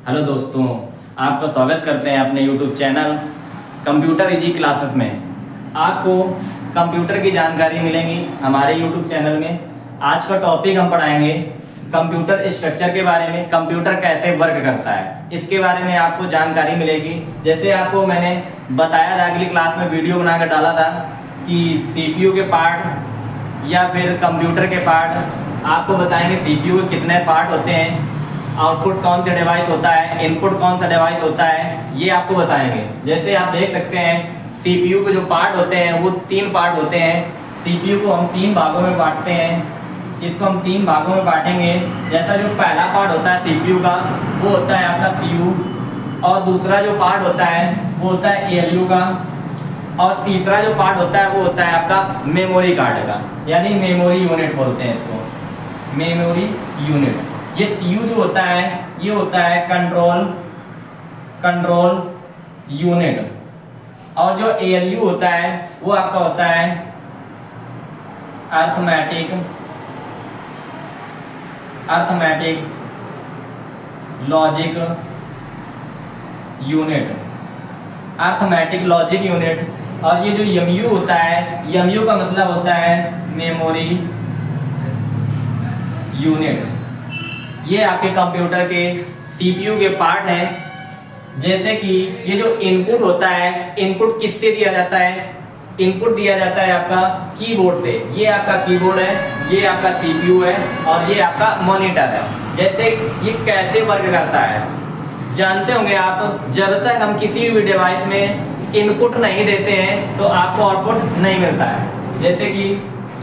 Hello दोस्तों, आपका स्वागत करते हैं अपने YouTube channel computer easy classes में। आपको कंप्यूटर की जानकारी मिलेगी हमारे यूट्यूब चैनल में। आज का टॉपिक हम पढ़ाएंगे कंप्यूटर स्ट्रक्चर के बारे में, कंप्यूटर कैसे वर्क करता है इसके बारे में आपको जानकारी मिलेगी। जैसे आपको मैंने बताया था, अगली क्लास में वीडियो बनाकर डाला था कि CPU के पार्ट या फिर कंप्यूटर के पार्ट आपको बताएंगे। CPU के कितने पार्ट होते हैं, आउटपुट कौन सा डिवाइस होता है, इनपुट कौन सा डिवाइस होता है, ये आपको बताएंगे। जैसे आप देख सकते हैं CPU के जो पार्ट होते हैं वो 3 पार्ट होते हैं। CPU को हम 3 भागों में बांटते हैं। इसको हम 3 भागों में बांटेंगे। जैसा जो पहला पार्ट होता है CPU का, वो होता है आपका CU, और दूसरा जो पार्ट होता है वो होता है ALU का, और तीसरा जो पार्ट होता है वो होता है आपका मेमोरी कार्ड का, यानी मेमोरी यूनिट बोलते हैं इसको, मेमोरी यूनिट। ये CU जो होता है ये होता है कंट्रोल यूनिट, और जो ALU होता है वो आपका होता है arithmetic logic unit, arithmetic logic unit. और ये जो MU होता है, MU का मतलब होता है मेमोरी यूनिट। ये आपके कंप्यूटर के CPU के पार्ट हैं। जैसे कि ये जो इनपुट होता है, इनपुट किससे दिया जाता है? इनपुट दिया जाता है आपका कीबोर्ड से। ये आपका कीबोर्ड है, ये आपका CPU है, और ये आपका मॉनिटर है। जैसे ये कैसे वर्क करता है जानते होंगे आप। जब तक हम किसी भी डिवाइस में इनपुट नहीं देते हैं तो आपको आउटपुट नहीं मिलता है। जैसे कि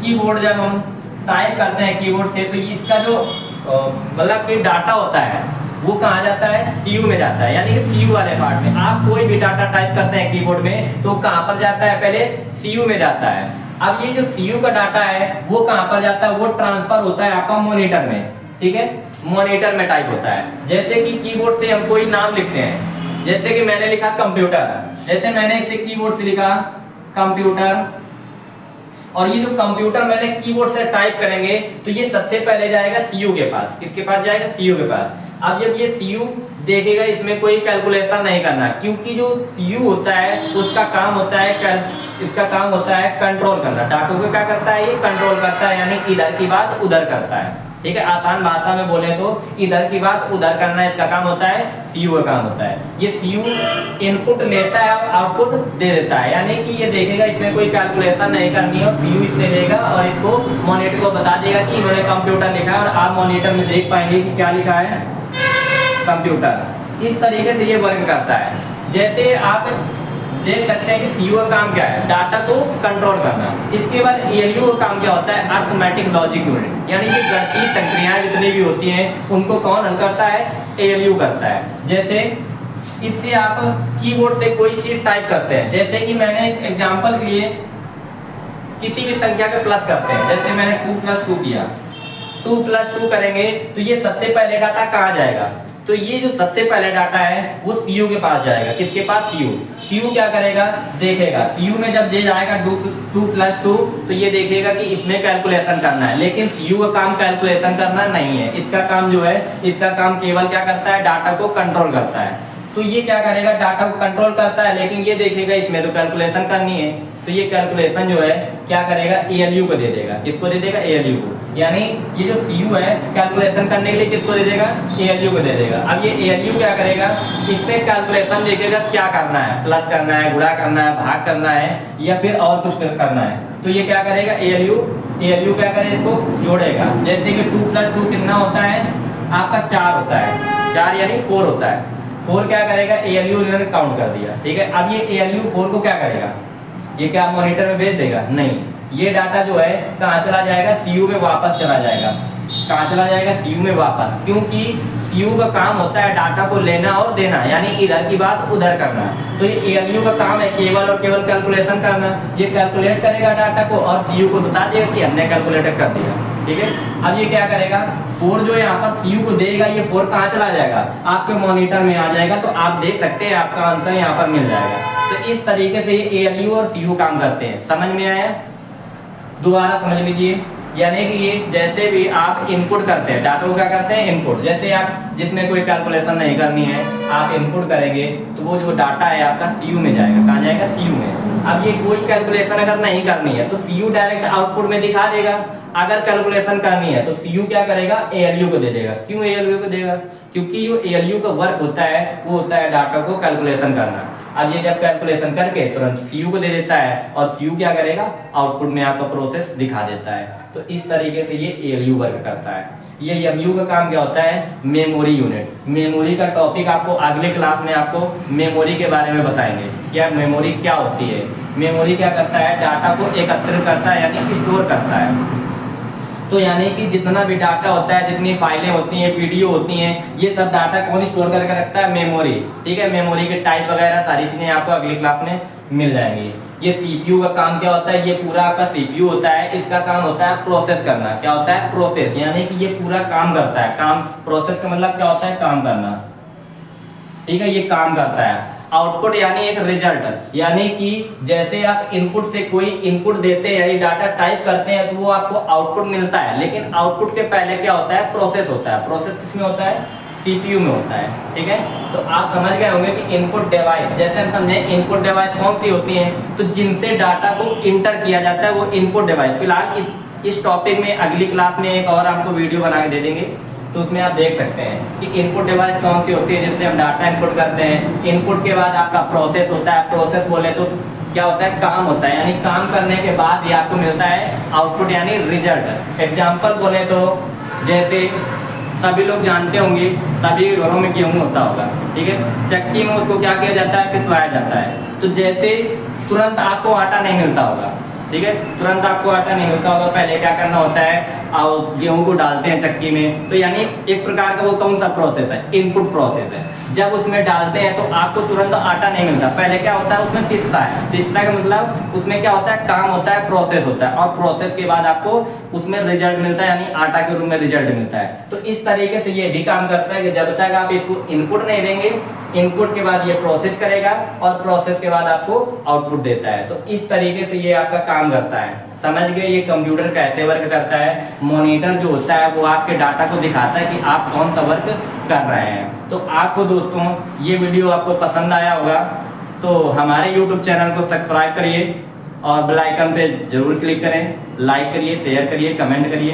कीबोर्ड जब हम टाइप करते हैं कीबोर्ड से, तो इसका जो मतलब कि डाटा होता है वो कहाँ जाता है? CU में जाता है, यानी कि CU वाले पार्ट में। आप कोई भी डाटा टाइप करते हैं कीबोर्ड में तो कहाँ पर जाता है? पहले CU में जाता है। अब ये जो CU का डाटा है वो कहाँ पर जाता है? वो ट्रांसफर होता है आपका मॉनिटर में, ठीक है, मॉनिटर में टाइप होता है। जैसे कि कीबोर्ड से हम कोई नाम लिखते हैं, जैसे कि मैंने लिखा कंप्यूटर, जैसे मैंने इसे कीबोर्ड से लिखा कंप्यूटर, और ये जो कंप्यूटर मैंने कीबोर्ड से टाइप करेंगे तो ये सबसे पहले जाएगा CU के पास। किसके पास जाएगा? CU के पास। अब जब ये CU देखेगा, इसमें कोई कैलकुलेशन नहीं करना, क्योंकि जो CU होता है उसका काम होता है इसका काम होता है कंट्रोल करना। डाटो को क्या करता है? ये कंट्रोल करता है, यानी इधर की बात उधर करता है, ठीक है। आसान भाषा में बोले तो इधर की बात उधर करना इसका काम होता है, CU का काम होता है। ये CU इनपुट लेता है और आउटपुट दे देता है, यानी कि ये देखेगा इसमें कोई कैलकुलेशन नहीं करनी है, और CU इससे लेगा और इसको मॉनिटर को बता देगा कि इन्होंने कंप्यूटर लिखा है, और आप मॉनिटर में देख पाएंगे कि क्या लिखा है? कंप्यूटर। इस तरीके से ये वर्क करता है। जैसे आप देख सकते हैं कि CU का काम क्या है? डाटा को कंट्रोल करना। इसके बाद ALU का काम क्या होता है? अर्थमेटिक लॉजिक यूनिट, यानी कि गणितीय संक्रियाएं जितनी भी होती हैं उनको कौन हल करता है? ALU करता है। जैसे इससे आप कीबोर्ड से कोई चीज टाइप करते हैं, जैसे कि मैंने एक एग्जांपल के लिए किसी भी संख्या को प्लस करते हैं, जैसे मैंने 2 + 2 किया, 2 + 2 करेंगे तो ये सबसे पहले डाटा कहाँ जाएगा? तो ये जो सबसे पहले डाटा है वो CU के पास जाएगा। किसके पास? CU क्या करेगा? देखेगा। CU में जब ये जाएगा 2 + 2 तो ये देखेगा कि इसमें कैलकुलेशन करना है, लेकिन CU का काम कैलकुलेशन करना नहीं है। इसका काम जो है, इसका काम केवल क्या करता है? डाटा को कंट्रोल करता है। तो ये क्या करेगा? डाटा को कंट्रोल करता है, लेकिन ये देखेगा इसमें तो कैलकुलेशन करनी है, तो ये कैलकुलेशन जो है क्या करेगा? ALU को दे देगा। किसको दे देगा? ALU को। यानी ये जो CU है कैलकुलेशन करने के लिए किसको दे देगा? ALU को दे देगा। अब ये ALU क्या करेगा? इसमें कैलकुलेशन देखेगा क्या करना है, प्लस करना है, गुणा करना है, भाग करना है, या फिर और कुछ करना है। तो ये क्या करेगा? ALU क्या करेगा? इसको जोड़ेगा। जैसे कि 2 + 2 कितना होता है? आपका 4 होता है, 4 यानी 4 होता है। 4 क्या करेगा? ALU ने काउंट कर दिया, ठीक है। अब ये ALU 4 को क्या करेगा? ये क्या मॉनिटर में भेज देगा? नहीं, ये डाटा जो है कहाँ चला जाएगा? CU में वापस चला जाएगा। कहाँ चला जाएगा? CU में वापस, क्योंकि CU का काम होता है डाटा को लेना और देना, यानी इधर की बात उधर करना। तो ये ALU का काम है केवल और केवल कैलकुलेशन करना। ये कैलकुलेट करेगा डाटा को और CU को बता देगा कि हमने कैलकुलेट कर दिया, ठीक है। अब ये क्या करेगा? 4 जो यहाँ पर CU को देगा, ये 4 कहाँ चला जाएगा? आपके मॉनिटर में आ जाएगा। तो आप देख सकते हैं आपका आंसर यहाँ पर मिल जाएगा। तो इस तरीके से ये ALU और CU काम करते हैं। समझ में आया? दोबारा समझ लीजिए। यानी कि ये जैसे भी आप इनपुट करते हैं डाटा को, क्या करते हैं इनपुट, जैसे आप जिसमें कोई कैलकुलेशन नहीं करनी है आप इनपुट करेंगे तो वो जो डाटा है आपका सीयू में जाएगा। कहाँ जाएगा? सीयू में। अब ये कोई कैलकुलेशन अगर नहीं करनी है तो सीयू डायरेक्ट आउटपुट में दिखा देगा। अगर कैलकुलेशन करनी है तो सीयू क्या करेगा? एएलयू को दे देगा। क्यों एएलयू को देगा? क्योंकि जो एएलयू का वर्क होता है वो होता है डाटा को कैलकुलेशन करना। अब ये जब कैलकुलेशन करके तुरंत सीयू को दे देता है और सीयू क्या करेगा? आउटपुट में आपका प्रोसेस दिखा देता है। तो इस तरीके से ये एएलयू वर्क करता है। ये एमयू का काम क्या होता है? Memory unit. मेमोरी का टॉपिक आपको अगले क्लास में आपको मेमोरी के बारे में बताएंगे। क्या मेमोरी क्या होती है? मेमोरी क्या करता है? डाटा को एकत्रित करता है यानी स्टोर करता है। तो यानी कि जितना भी डाटा होता है, जितनी फाइलें होती हैं, वीडियो होती हैं, ये सब डाटा कौन स्टोर करके रखता है? मेमोरी। ठीक है, मेमोरी के टाइप वगैरह सारी चीजें आपको अगली क्लास में मिल जाएंगी। ये सीपीयू का काम क्या होता है? ये पूरा आपका सीपीयू होता है, इसका काम होता है प्रोसेस करना। क्या होता है? प्रोसेस, यानी कि ये पूरा काम करता है। काम, प्रोसेस का मतलब क्या होता है? काम करना। ठीक है, ये काम करता है। आउटपुट यानी एक रिजल्ट, यानी कि जैसे आप इनपुट से कोई इनपुट देते हैं या डाटा टाइप करते हैं तो वो आपको आउटपुट मिलता है, लेकिन आउटपुट के पहले क्या होता है? प्रोसेस होता है। प्रोसेस किसमें होता है? सीपीयू में होता है। ठीक है, तो आप समझ गए होंगे कि इनपुट डिवाइस, जैसे हम समझे इनपुट डिवाइस कौन सी होती हैं, तो जिनसे डाटा को इंटर किया जाता है वो इनपुट डिवाइस। फिलहाल इस टॉपिक में अगली क्लास में एक और आपको वीडियो बना के दे देंगे, तो उसमें आप देख सकते हैं कि इनपुट डिवाइस कौन सी होती है जिससे हम डाटा इनपुट करते हैं। इनपुट के बाद आपका प्रोसेस होता है। प्रोसेस बोले तो क्या होता है? काम होता है, यानी काम करने के बाद ये आपको मिलता है आउटपुट यानी रिजल्ट। एग्जाम्पल बोले तो जैसे सभी लोग जानते होंगे, सभी घरों में गेहूं होता होगा। ठीक है, चक्की में उसको क्या किया जाता है? पिसवाया जाता है। तो जैसे तुरंत आपको आटा नहीं मिलता होगा, ठीक है, तुरंत आपको आटा नहीं मिलता होगा, पहले क्या करना होता है? और गेहूं को डालते हैं चक्की में, तो यानी एक प्रकार का वो कौन सा प्रोसेस है? इनपुट प्रोसेस है। जब उसमें डालते हैं तो आपको तुरंत आटा नहीं मिलता, पहले क्या होता है? उसमें पिसता है। पिसता का मतलब उसमें क्या होता है? काम होता है, प्रोसेस होता है, और प्रोसेस के बाद आपको उसमें रिजल्ट मिलता है, यानी आटा के रूप में रिजल्ट मिलता है। तो इस तरीके से ये भी काम करता है कि जब तक आप इसको इनपुट नहीं देंगे, इनपुट के बाद ये प्रोसेस करेगा और प्रोसेस के बाद आपको आउटपुट देता है। तो इस तरीके से ये आपका काम करता है। समझ गए ये कंप्यूटर कैसे वर्क करता है? मॉनिटर जो होता है वो आपके डाटा को दिखाता है कि आप कौन सा वर्क कर रहे हैं। तो आपको दोस्तों ये वीडियो आपको पसंद आया होगा तो हमारे YouTube चैनल को सब्सक्राइब करिए और बेल आइकन पे जरूर क्लिक करें, लाइक करिए, शेयर करिए, कमेंट करिए।